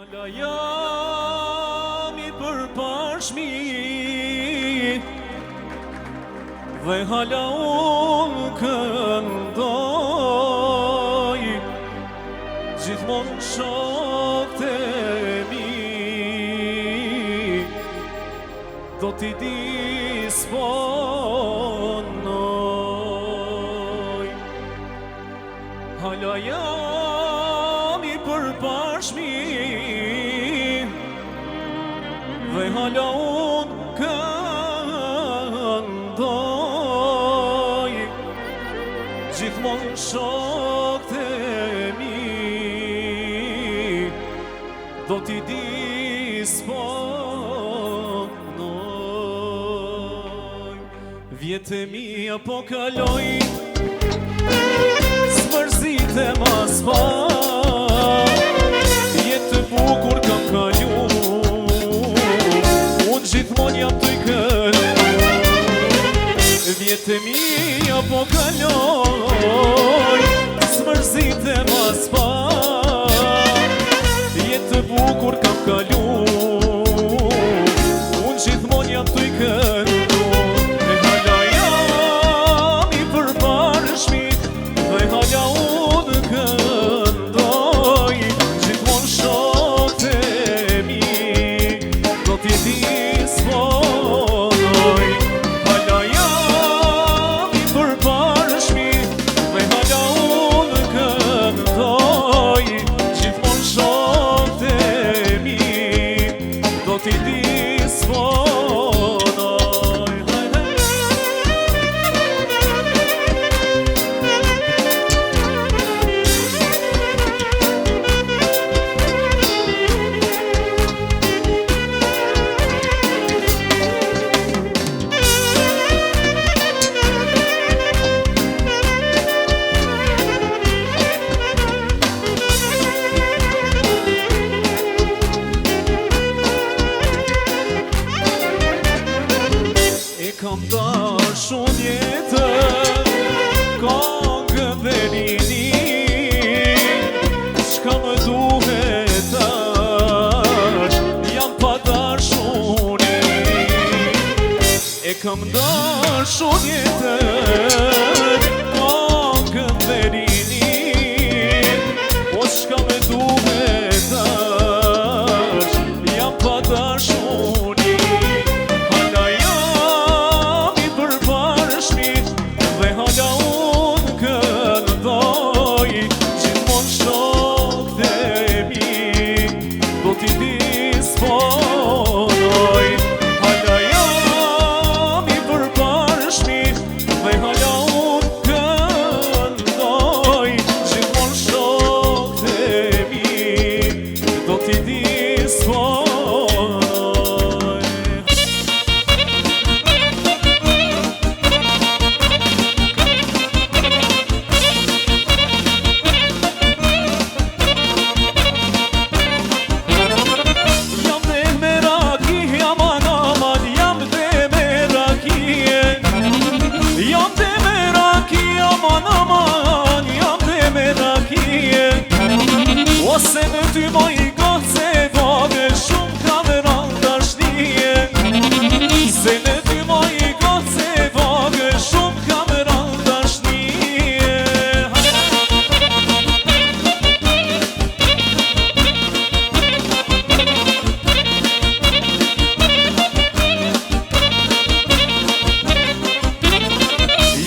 Hala jam I përpashmi dhe hala unë këndoj gjithmonë shokët e mi do t'i disponoj. Hala jam I përpashmi dhe hala unë këndoj gjithmonë shokët e mi do t'i disponoj. Vjetë e mia po kaloj s'mërzite mas pa, jetë bukur kam kalu, unë gjithmonë jam të I këndu. Vjetë e mia po kaloj s'mërzite mas pa, jetë bukur kam kalu, unë gjithmonë jam të I këndu. E hala jam I përparshmi dhe hala unë këndoj gjithmonë shokët e mi do t'i disponoj. Hala jam I përparshmi dhe hala unë këndoj gjithmonë shokët e mi do t'i disponoj. Kam dashu jetën, kongën dhe rinin, çka më duhet tash, jam pa dashurin. E kam dashu jetën, kongën dhe rinin, po çka më duhet tash, jam pa dashurin. Hala jam I përparshmi dhe hala unë këndoj gjithmonë shokët e mi do t'i disponoj. Ose në ty moj gotë se vogë shumë kam rënë dashnije, se në ty moj gotë se vogë shumë kam rënë dashnije.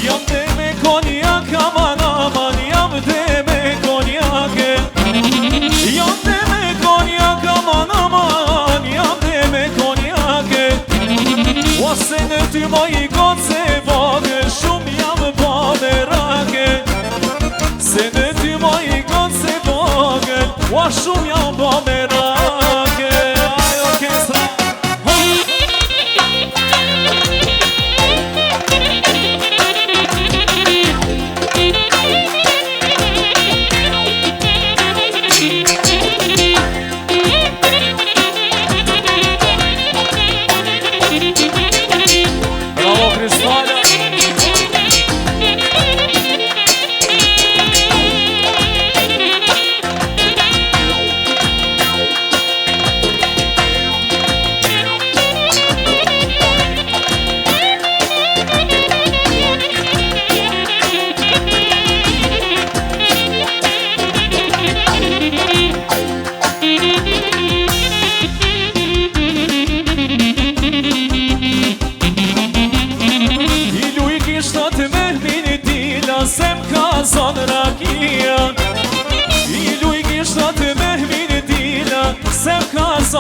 Jam dhe me konjak aman aman, jam dhe me konjake, jam dhe me konjak aman aman, jam dhe me konjake. Ose në ty moj gotë se vogë shumë jam pa merake, se në ty moj gotë se vogë ua shumë jam pa merake. Aj orkestra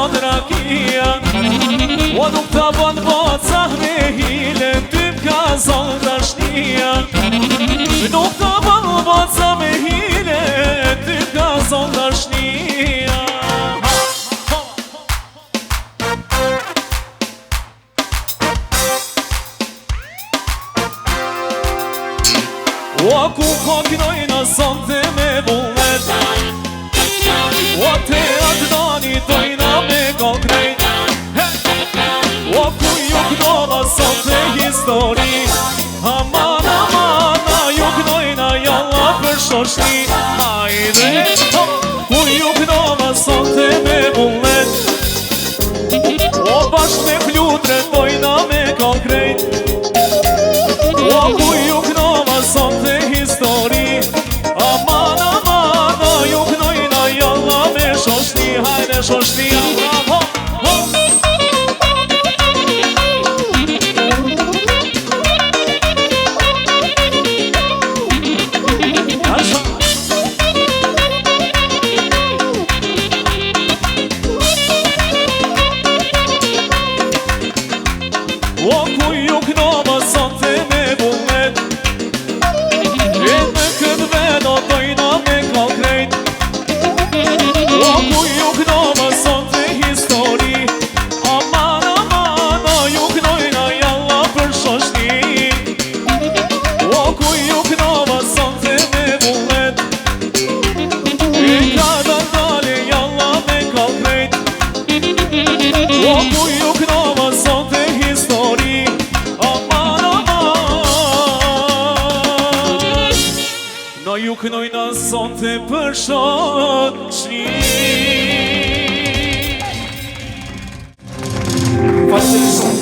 son rakia O nuk ta ban baca me hile Ty m'ka zon dashnia Nuk ta ban baca me hile Ty m'ka zon dashnia O ku koknojna sonte me bullet O te atë dani dojna me konkrejt O ku ju knova sonte histori Aman, aman, a ju knojna jalla për shoshni Hajde, ku ju knova sonte me bullet O bashk me flutre dojna me konkrejt O ku ju knova sonte histori Aman, aman, a ju knojna jalla me shoshni Hajde shoshni jalla, ho, ho O ku ju knova sonte me bullet E me këtë vedo dojna me konkrejt O ku ju knova sonte histori Aman, aman, a ju knojna jalla për shoshni O ku ju knova sonte me bullet E ka dale jalla me konkrejt O ku ju knova sonte histori Aman, aman Na ju knojna sonte për shoshni Fazendo som